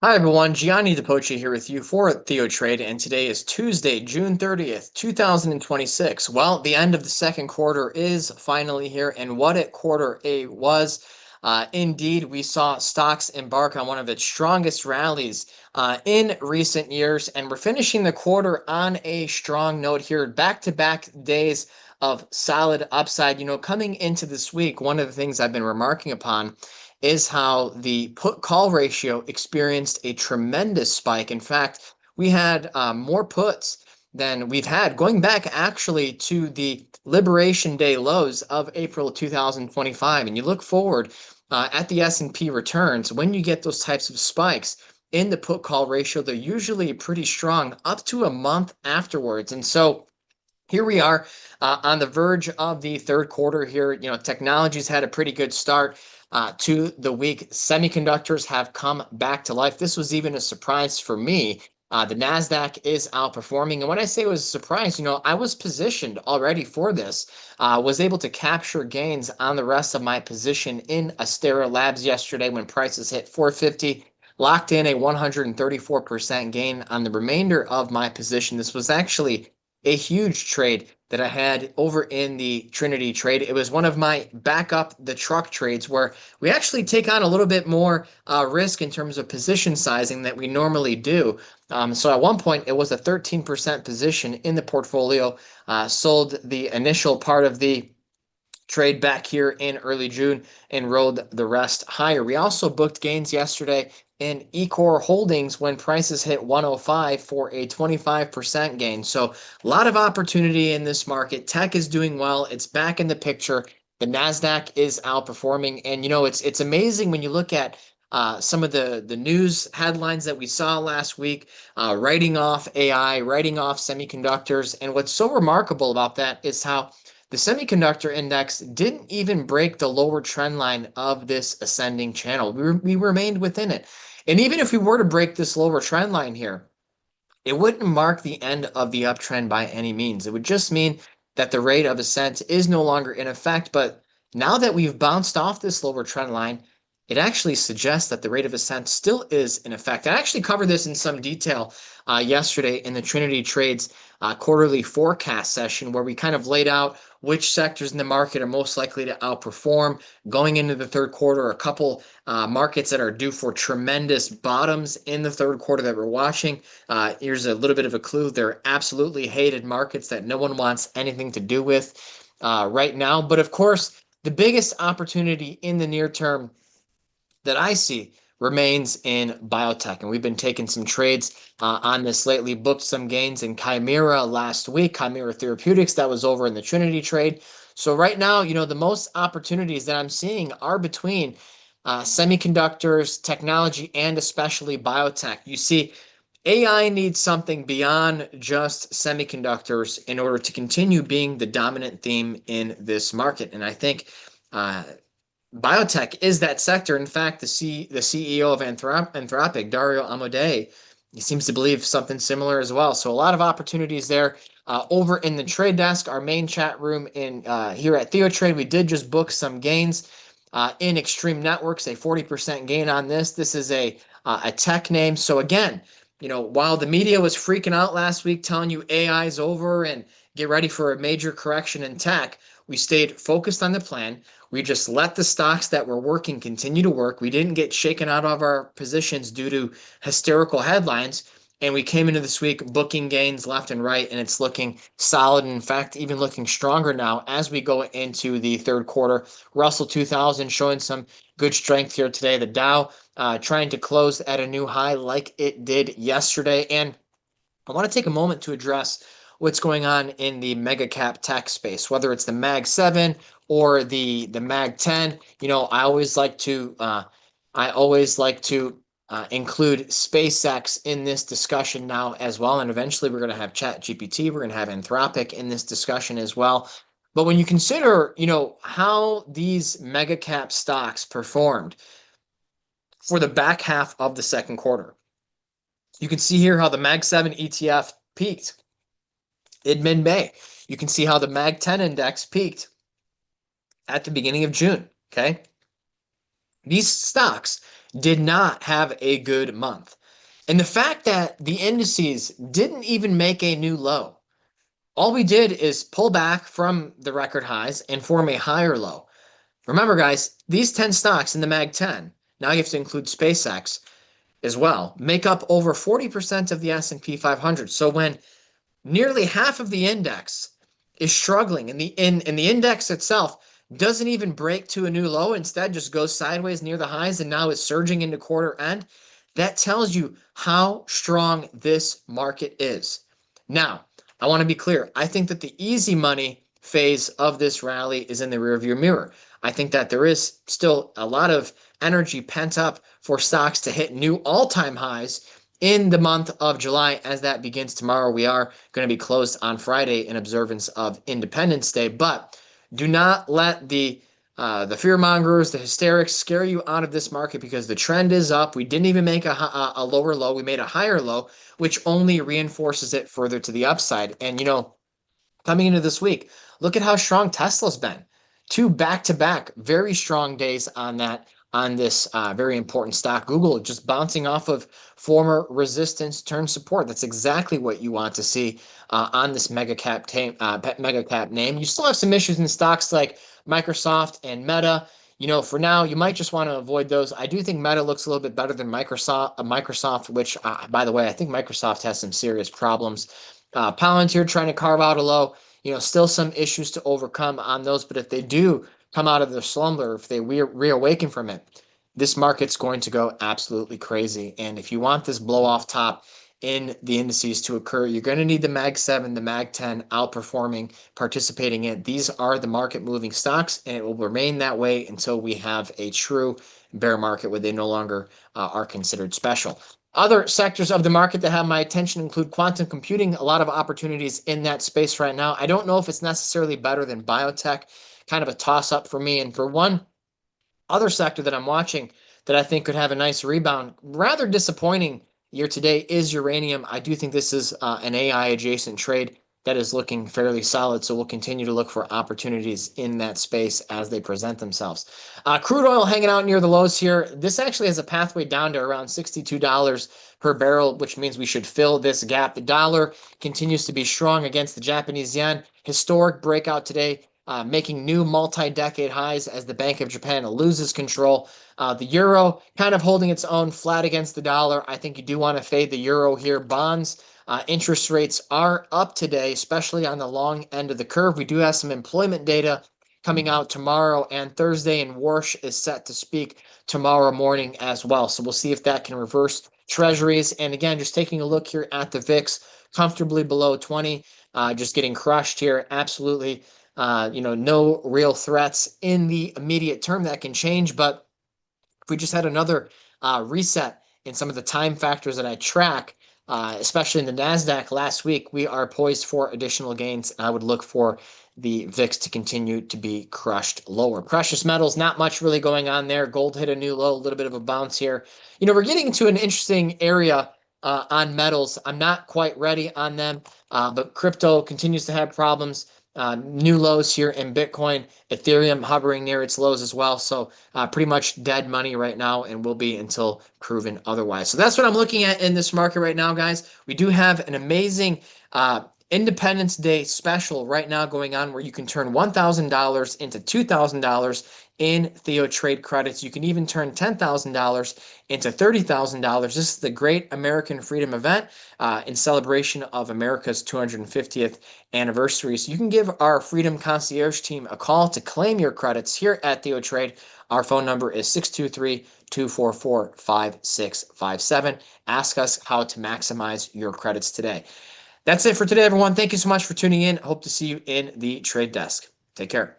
Hi everyone, Gianni DePoce here with you for TheoTrade, and today is Tuesday, June 30th, 2026. Well, the end of the second quarter is finally here, and what a quarter A was. Indeed, we saw stocks embark on one of its strongest rallies in recent years, and we're finishing the quarter on a strong note here. Back-to-back days of solid upside. Coming into this week, one of the things I've been remarking upon is how the put call ratio experienced a tremendous spike. In fact, we had more puts than we've had going back actually to the Liberation Day lows of April 2025. And you look forward at the S&P returns, when you get those types of spikes in the put call ratio, they're usually pretty strong up to a month afterwards. And so here we are on the verge of the third quarter here. Technology's had a pretty good start to the week. Semiconductors have come back to life. This was even a surprise for me. The NASDAQ is outperforming. And when I say it was a surprise, I was positioned already for this. Was able to capture gains on the rest of my position in Astera Labs yesterday when prices hit 450. Locked in a 134% gain on the remainder of my position. This was actually a huge trade that I had over in the Trinity trade. It was one of my backup the truck trades where we actually take on a little bit more risk in terms of position sizing that we normally do. So at one point, it was a 13% position in the portfolio. Sold the initial part of the trade back here in early June and rode the rest higher. We also booked gains yesterday in ECore Holdings when prices hit 105 for a 25% gain. So a lot of opportunity in this market. Tech is doing well. It's back in the picture. The NASDAQ is outperforming. And, it's amazing when you look at some of the news headlines that we saw last week, writing off AI, writing off semiconductors. And what's so remarkable about that is how the semiconductor index didn't even break the lower trend line of this ascending channel. We remained within it. And even if we were to break this lower trend line here, it wouldn't mark the end of the uptrend by any means. It would just mean that the rate of ascent is no longer in effect. But now that we've bounced off this lower trend line, it actually suggests that the rate of ascent still is in effect. I actually covered this in some detail yesterday in the Trinity Trades quarterly forecast session, where we kind of laid out which sectors in the market are most likely to outperform going into the third quarter. A couple markets that are due for tremendous bottoms in the third quarter that we're watching. Here's a little bit of a clue. They're absolutely hated markets that no one wants anything to do with right now. But of course, the biggest opportunity in the near term that I see remains in biotech. And we've been taking some trades on this lately, booked some gains in Chimera last week, Chimera Therapeutics, that was over in the Trinity trade. So right now, the most opportunities that I'm seeing are between semiconductors, technology, and especially biotech. You see, AI needs something beyond just semiconductors in order to continue being the dominant theme in this market. And I think biotech is that sector. In fact, the CEO of Anthropic, Dario Amodei, he seems to believe something similar as well. So a lot of opportunities there. Over in the trade desk, our main chat room in here at TheoTrade, we did just book some gains in Extreme Networks, a 40% gain on this. This is a tech name. So again, while the media was freaking out last week telling you AI is over and get ready for a major correction in tech, we stayed focused on the plan. We just let the stocks that were working continue to work. We didn't get shaken out of our positions due to hysterical headlines. And we came into this week booking gains left and right, and it's looking solid. And in fact, even looking stronger now as we go into the third quarter. Russell 2000 showing some good strength here today. The Dow trying to close at a new high like it did yesterday. And I want to take a moment to address what's going on in the mega cap tech space, whether it's the Mag 7 or the Mag 10. I always like to include SpaceX in this discussion now as well. And eventually we're going to have ChatGPT. We're going to have Anthropic in this discussion as well. But when you consider, how these mega cap stocks performed for the back half of the second quarter, you can see here how the Mag 7 ETF peaked in mid-May. You can see how the Mag 10 index peaked at the beginning of June, okay? These stocks did not have a good month. And the fact that the indices didn't even make a new low, all we did is pull back from the record highs and form a higher low. Remember, guys, these 10 stocks in the Mag 10, now you have to include SpaceX as well, make up over 40% of the S&P 500. So when nearly half of the index is struggling, and the index itself doesn't even break to a new low, instead just goes sideways near the highs and now is surging into quarter end. That tells you how strong this market is. Now, I want to be clear. I think that the easy money phase of this rally is in the rearview mirror. I think that there is still a lot of energy pent up for stocks to hit new all-time highs in the month of July. As that begins tomorrow, we are going to be closed on Friday in observance of Independence Day. But do not let the fearmongers, the hysterics scare you out of this market, because the trend is up. We didn't even make a lower low. We made a higher low, which only reinforces it further to the upside. And, coming into this week, look at how strong Tesla's been. Two back-to-back very strong days on this very important stock. Google just bouncing off of former resistance turn support. That's exactly what you want to see on this mega cap name. You still have some issues in stocks like Microsoft and Meta. For now, you might just want to avoid those. I do think Meta looks a little bit better than Microsoft, which, by the way, I think Microsoft has some serious problems. Palantir trying to carve out a low. Still some issues to overcome on those, but if they do come out of their slumber, if they reawaken from it, this market's going to go absolutely crazy. And if you want this blow off top in the indices to occur, you're going to need the Mag 7, the Mag 10 outperforming, participating in. These are the market moving stocks, and it will remain that way until we have a true bear market where they no longer are considered special. Other sectors of the market that have my attention include quantum computing. A lot of opportunities in that space right now. I don't know if it's necessarily better than biotech, kind of a toss up for me. And for one other sector that I'm watching that I think could have a nice rebound, rather disappointing year to date, is uranium. I do think this is an AI adjacent trade that is looking fairly solid. So we'll continue to look for opportunities in that space as they present themselves. Crude oil hanging out near the lows here. This actually has a pathway down to around $62 per barrel, which means we should fill this gap. The dollar continues to be strong against the Japanese yen. Historic breakout today, making new multi-decade highs as the Bank of Japan loses control. The euro kind of holding its own flat against the dollar. I think you do want to fade the euro here. Bonds, interest rates are up today, especially on the long end of the curve. We do have some employment data coming out tomorrow and Thursday, and Warsh is set to speak tomorrow morning as well. So we'll see if that can reverse treasuries. And again, just taking a look here at the VIX, comfortably below 20, just getting crushed here. Absolutely, no real threats in the immediate term. That can change, but if we just had another reset in some of the time factors that I track, especially in the NASDAQ last week, we are poised for additional gains. I would look for the VIX to continue to be crushed lower. Precious metals, not much really going on there. Gold hit a new low, a little bit of a bounce here. We're getting into an interesting area on metals. I'm not quite ready on them, but crypto continues to have problems. New lows here in Bitcoin, Ethereum hovering near its lows as well. So pretty much dead money right now, and will be until proven otherwise. So that's what I'm looking at in this market right now, guys. We do have an amazing Independence Day special right now going on where you can turn $1,000 into $2,000 in TheoTrade credits. You can even turn $10,000 into $30,000. This is the Great American Freedom Event in celebration of America's 250th anniversary. So you can give our Freedom Concierge team a call to claim your credits here at TheoTrade. Our phone number is 623-244-5657. Ask us how to maximize your credits today. That's it for today, everyone. Thank you so much for tuning in. Hope to see you in the trade desk. Take care.